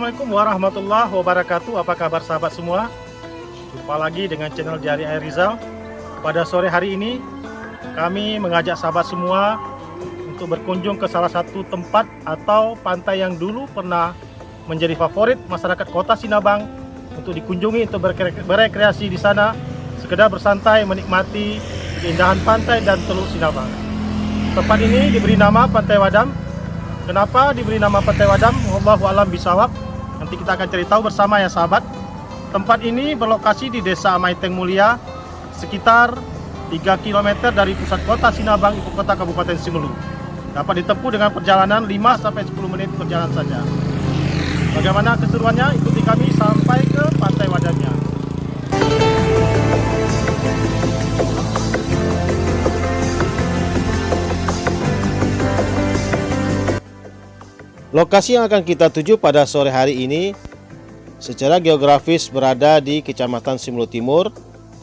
Assalamualaikum warahmatullahi wabarakatuh. Apa kabar sahabat semua? Jumpa lagi dengan channel Jari Air Rizal. Pada sore hari ini kami mengajak sahabat semua untuk berkunjung ke salah satu tempat atau pantai yang dulu pernah menjadi favorit masyarakat Kota Sinabang untuk dikunjungi, untuk berekreasi di sana, sekedar bersantai menikmati keindahan pantai dan Teluk Sinabang. Tempat ini diberi nama Pantai Wadam. Kenapa diberi nama Pantai Wadam? Wallahu a'lam bishawab. Nanti kita akan cari tahu bersama ya sahabat. Tempat ini berlokasi di Desa Amaiteng Mulia, sekitar 3 km dari pusat kota Sinabang, ibu kota Kabupaten Simelu. Dapat ditempuh dengan perjalanan 5-10 menit perjalanan saja. Bagaimana keseruannya? Ikuti kami sampai ke Pantai Wadamnya. Lokasi yang akan kita tuju pada sore hari ini secara geografis berada di Kecamatan Simelu Timur,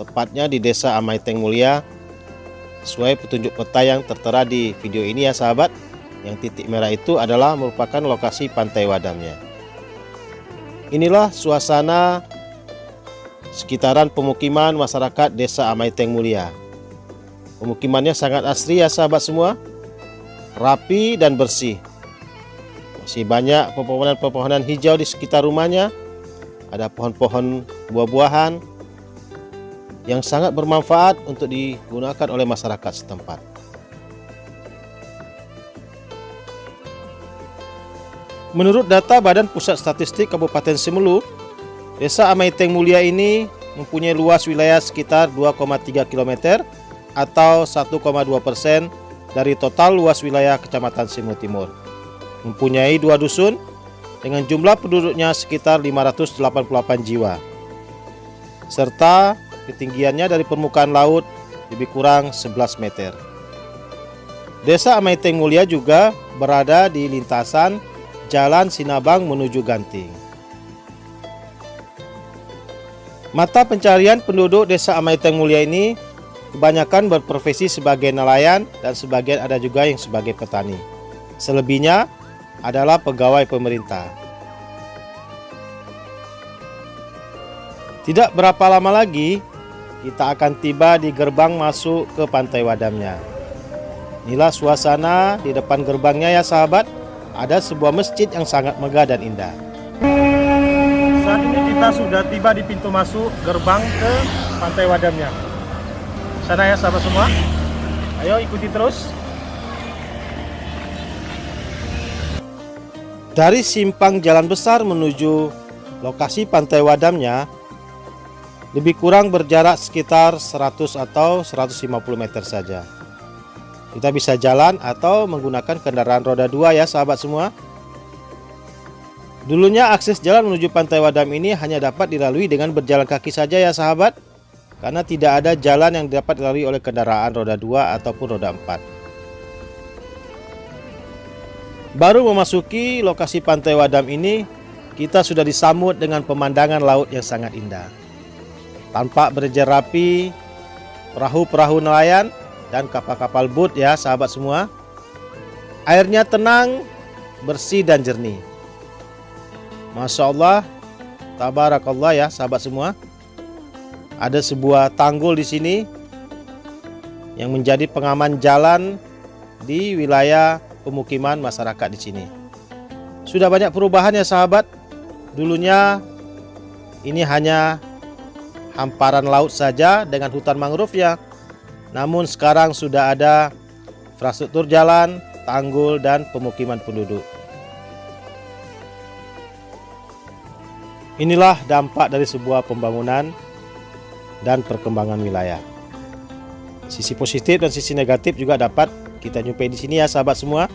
tepatnya di Desa Amaiteng Mulia, sesuai petunjuk peta yang tertera di video ini ya sahabat. Yang titik merah itu adalah merupakan lokasi Pantai Wadamnya. Inilah suasana sekitaran pemukiman masyarakat Desa Amaiteng Mulia. Pemukimannya sangat asri ya sahabat semua, rapi dan bersih. Masih banyak pepohonan-pepohonan hijau di sekitar rumahnya. Ada pohon-pohon buah-buahan yang sangat bermanfaat untuk digunakan oleh masyarakat setempat. Menurut data Badan Pusat Statistik Kabupaten Simelu, Desa Amaiteng Mulia ini mempunyai luas wilayah sekitar 2,3 km atau 1,2% dari total luas wilayah Kecamatan Simelu Timur. Mempunyai 2 dusun dengan jumlah penduduknya sekitar 588 jiwa, serta ketinggiannya dari permukaan laut lebih kurang 11 meter. Desa Amaiteng Mulia juga berada di lintasan Jalan Sinabang menuju Ganting. Mata pencarian penduduk Desa Amaiteng Mulia ini kebanyakan berprofesi sebagai nelayan dan sebagian ada juga yang sebagai petani. Selebihnya adalah pegawai pemerintah. Tidak berapa lama lagi kita akan tiba di gerbang masuk ke Pantai Wadamnya. Inilah suasana di depan gerbangnya ya sahabat. Ada sebuah masjid yang sangat megah dan indah. Saat ini kita sudah tiba di pintu masuk gerbang ke Pantai Wadamnya. Sana ya sahabat semua. Ayo ikuti terus. Dari simpang jalan besar menuju lokasi Pantai Wadamnya lebih kurang berjarak sekitar 100 atau 150 meter saja. Kita bisa jalan atau menggunakan kendaraan roda 2 ya sahabat semua. Dulunya akses jalan menuju Pantai Wadam ini hanya dapat dilalui dengan berjalan kaki saja ya sahabat, karena tidak ada jalan yang dapat dilalui oleh kendaraan roda 2 ataupun roda 4. Baru memasuki lokasi Pantai Wadam ini, kita sudah disambut dengan pemandangan laut yang sangat indah. Tampak berjejer rapi perahu-perahu nelayan dan kapal-kapal boat ya sahabat semua. Airnya tenang, bersih dan jernih. Masya Allah, tabarakallah ya sahabat semua. Ada sebuah tanggul di sini yang menjadi pengaman jalan di wilayah pemukiman masyarakat di sini. Sudah banyak perubahan ya sahabat. Dulunya ini hanya hamparan laut saja dengan hutan mangrove ya. Namun sekarang sudah ada infrastruktur jalan, tanggul dan pemukiman penduduk. Inilah dampak dari sebuah pembangunan dan perkembangan wilayah. Sisi positif dan sisi negatif juga dapat kita jumpai di sini ya sahabat semua.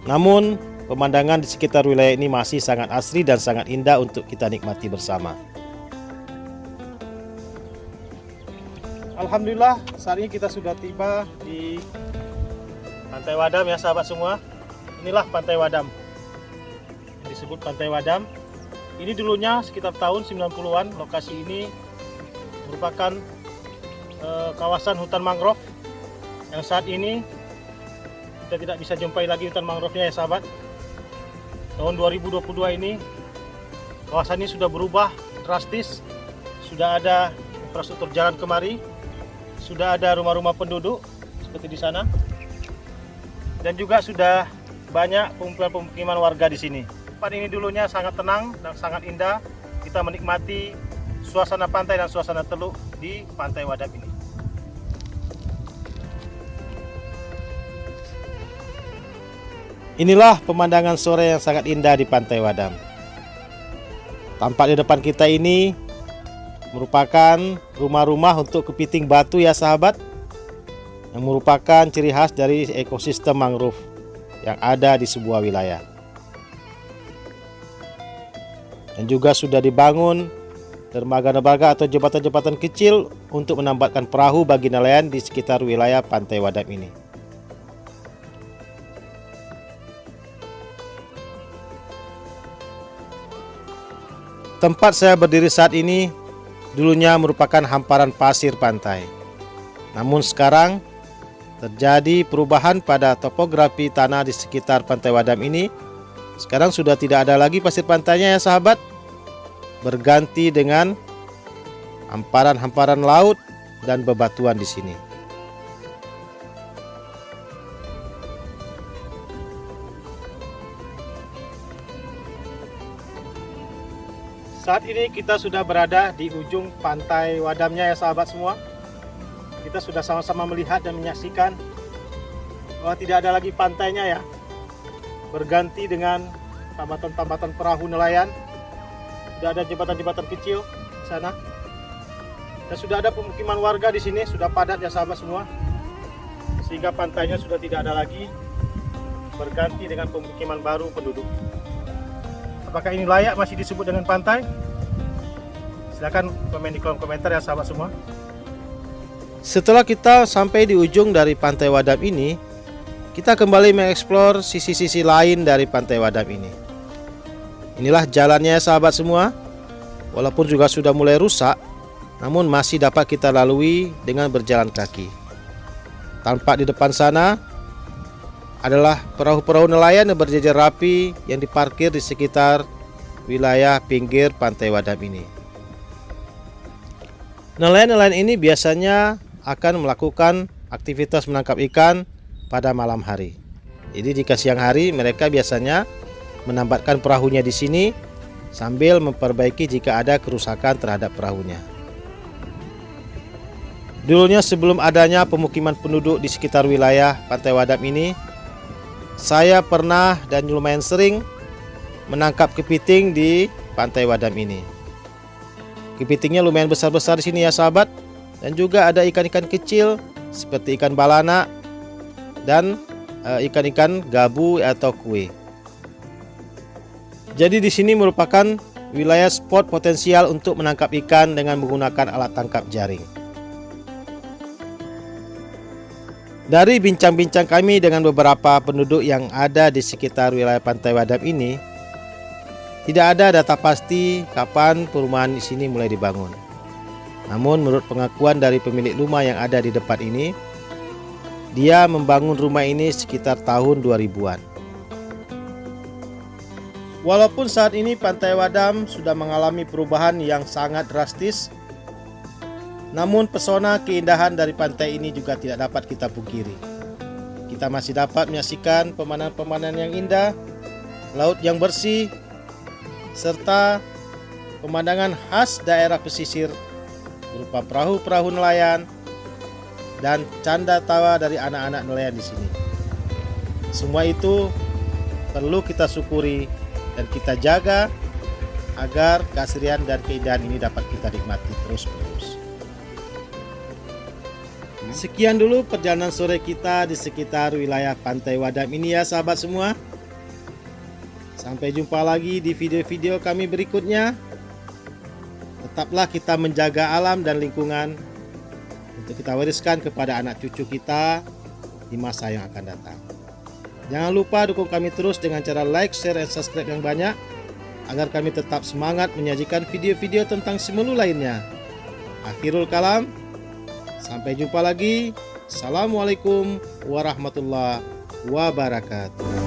Namun pemandangan di sekitar wilayah ini masih sangat asri dan sangat indah untuk kita nikmati bersama. Alhamdulillah saat ini kita sudah tiba di Pantai Wadam ya sahabat semua. Inilah Pantai Wadam, disebut Pantai Wadam. Ini dulunya sekitar tahun 90-an lokasi ini merupakan kawasan hutan mangrove yang saat ini kita tidak bisa jumpai lagi hutan mangrove-nya ya sahabat. Tahun 2022 ini Kawasan ini sudah berubah drastis. Sudah ada infrastruktur jalan kemari, sudah ada rumah-rumah penduduk seperti di sana, dan juga sudah banyak pemukiman warga di sini. Tempat ini dulunya sangat tenang dan sangat indah. Kita menikmati suasana pantai dan suasana teluk di Pantai Wadam ini. Inilah pemandangan sore yang sangat indah di Pantai Wadam. Tampak di depan kita ini merupakan rumah-rumah untuk kepiting batu ya sahabat, yang merupakan ciri khas dari ekosistem mangrove yang ada di sebuah wilayah. Dan juga sudah dibangun dermaga-dermaga atau jembatan-jembatan kecil untuk menambahkan perahu bagi nelayan di sekitar wilayah Pantai Wadam ini. Tempat saya berdiri saat ini dulunya merupakan hamparan pasir pantai. Namun sekarang terjadi perubahan pada topografi tanah di sekitar Pantai Wadam ini. Sekarang sudah tidak ada lagi pasir pantainya ya sahabat. Berganti dengan hamparan-hamparan laut dan bebatuan di sini. Saat ini kita sudah berada di ujung Pantai Wadamnya ya sahabat semua. Kita sudah sama-sama melihat dan menyaksikan bahwa tidak ada lagi pantainya ya. Berganti dengan tambatan-tambatan perahu nelayan. Sudah ada jembatan-jembatan kecil di sana. Dan sudah ada pemukiman warga di sini, sudah padat ya sahabat semua. Sehingga pantainya sudah tidak ada lagi. Berganti dengan pemukiman baru penduduk. Apakah ini layak masih disebut dengan pantai? Silakan komen di kolom komentar ya sahabat semua. Setelah kita sampai di ujung dari Pantai Wadam ini, kita kembali mengeksplor sisi-sisi lain dari Pantai Wadam ini. Inilah jalannya ya sahabat semua. Walaupun juga sudah mulai rusak, namun masih dapat kita lalui dengan berjalan kaki. Tampak di depan sana adalah perahu-perahu nelayan yang berjejer rapi yang diparkir di sekitar wilayah pinggir Pantai Wadam ini. Nelayan-nelayan ini biasanya akan melakukan aktivitas menangkap ikan pada malam hari. Jadi jika siang hari mereka biasanya menambatkan perahunya di sini sambil memperbaiki jika ada kerusakan terhadap perahunya. Dulunya sebelum adanya pemukiman penduduk di sekitar wilayah Pantai Wadam ini, saya pernah dan lumayan sering menangkap kepiting di Pantai Wadam ini. Kepitingnya lumayan besar-besar di sini ya sahabat, dan juga ada ikan-ikan kecil seperti ikan balana dan ikan-ikan gabu atau kue. Jadi di sini merupakan wilayah spot potensial untuk menangkap ikan dengan menggunakan alat tangkap jaring. Dari bincang-bincang kami dengan beberapa penduduk yang ada di sekitar wilayah Pantai Wadam ini, tidak ada data pasti kapan perumahan di sini mulai dibangun. Namun menurut pengakuan dari pemilik rumah yang ada di depan ini, dia membangun rumah ini sekitar tahun 2000-an. Walaupun saat ini Pantai Wadam sudah mengalami perubahan yang sangat drastis, namun pesona keindahan dari pantai ini juga tidak dapat kita pungkiri. Kita masih dapat menyaksikan pemandangan-pemandangan yang indah, laut yang bersih, serta pemandangan khas daerah pesisir berupa perahu-perahu nelayan dan canda tawa dari anak-anak nelayan di sini. Semua itu perlu kita syukuri dan kita jaga agar keasrian dan keindahan ini dapat kita nikmati terus-menerus. Sekian dulu perjalanan sore kita di sekitar wilayah Pantai Wadam ini ya sahabat semua. Sampai jumpa lagi di video-video kami berikutnya. Tetaplah kita menjaga alam dan lingkungan untuk kita wariskan kepada anak cucu kita di masa yang akan datang. Jangan lupa dukung kami terus dengan cara like, share, dan subscribe yang banyak agar kami tetap semangat menyajikan video-video tentang Simelu lainnya. Akhirul kalam. Sampai jumpa lagi. Assalamualaikum warahmatullahi wabarakatuh.